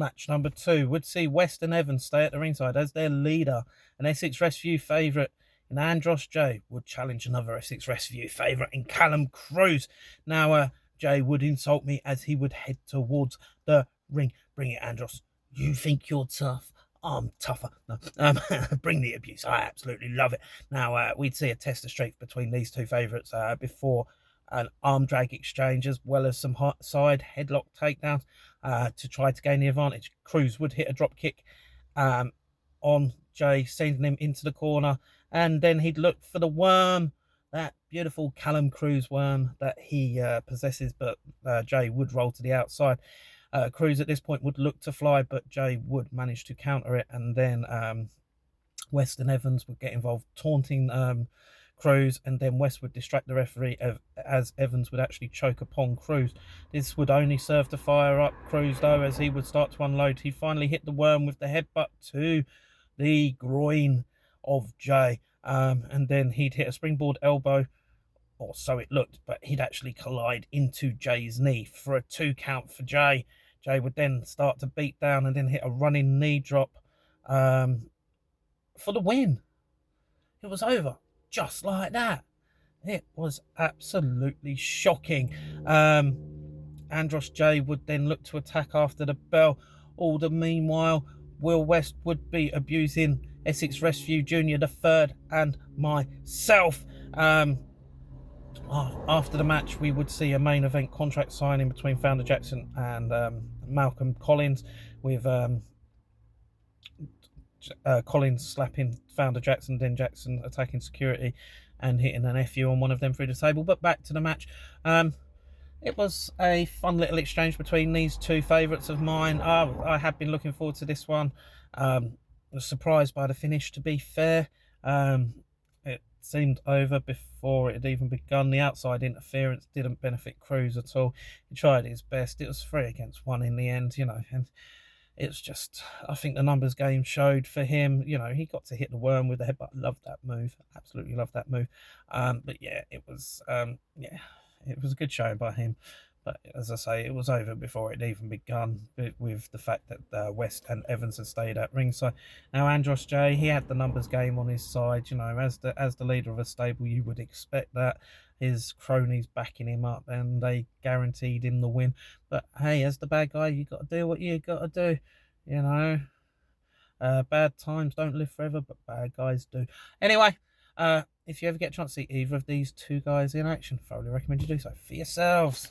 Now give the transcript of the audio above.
match number 2 would see West and Evans stay at the ringside as their leader. An Essex Rescue favourite in Andros J would challenge another Essex Rescue favourite in Callum Cruz. Now, Jay would insult me as he would head towards the ring. Bring it, Andros. You think you're tough? I'm tougher. No, bring the abuse. I absolutely love it. Now, we'd see a test of strength between these two favourites before an arm drag exchange, as well as some side headlock takedowns to try to gain the advantage. Cruz would hit a drop kick on Jay, sending him into the corner, and then he'd look for the worm, that beautiful Callum Cruz worm that he possesses, but Jay would roll to the outside. Cruz at this point would look to fly, but Jay would manage to counter it, and then West and Evans would get involved, taunting Cruz, and then West would distract the referee as Evans would actually choke upon Cruz. This would only serve to fire up Cruz, though, as he would start to unload. He finally hit the worm with the headbutt to the groin of Jay, and then he'd hit a springboard elbow, or so it looked, but he'd actually collide into Jay's knee for a 2 count for Jay. Jay would then start to beat down and then hit a running knee drop for the win. It was over just like that. It was absolutely shocking. Andros J would then look to attack after the bell. All the meanwhile, Will West would be abusing Essex Rescue Jr. the Third and myself. After the match, we would see a main event contract signing between Founder Jackson and Malcolm Collins, with Collins slapping Founder Jackson, then Jackson attacking security and hitting an FU on one of them through the table. But back to the match. It was a fun little exchange between these two favourites of mine. I had been looking forward to this one. Was surprised by the finish, to be fair. It seemed over before it had even begun. The outside interference didn't benefit Cruz at all. He tried his best. It was 3 against 1 in the end, and it's just, I think the numbers game showed for him. He got to hit the worm with the headbutt. Loved that move. Absolutely loved that move. But yeah, it was it was a good showing by him. But as I say, it was over before it even begun, with the fact that West and Evans had stayed at ringside. Now, Andros J, he had the numbers game on his side. As the leader of a stable, you would expect that. His cronies backing him up, and they guaranteed him the win. But hey, as the bad guy, you got to do what you got to do. Bad times don't live forever, but bad guys do. Anyway, if you ever get a chance to see either of these two guys in action, thoroughly recommend you do so for yourselves.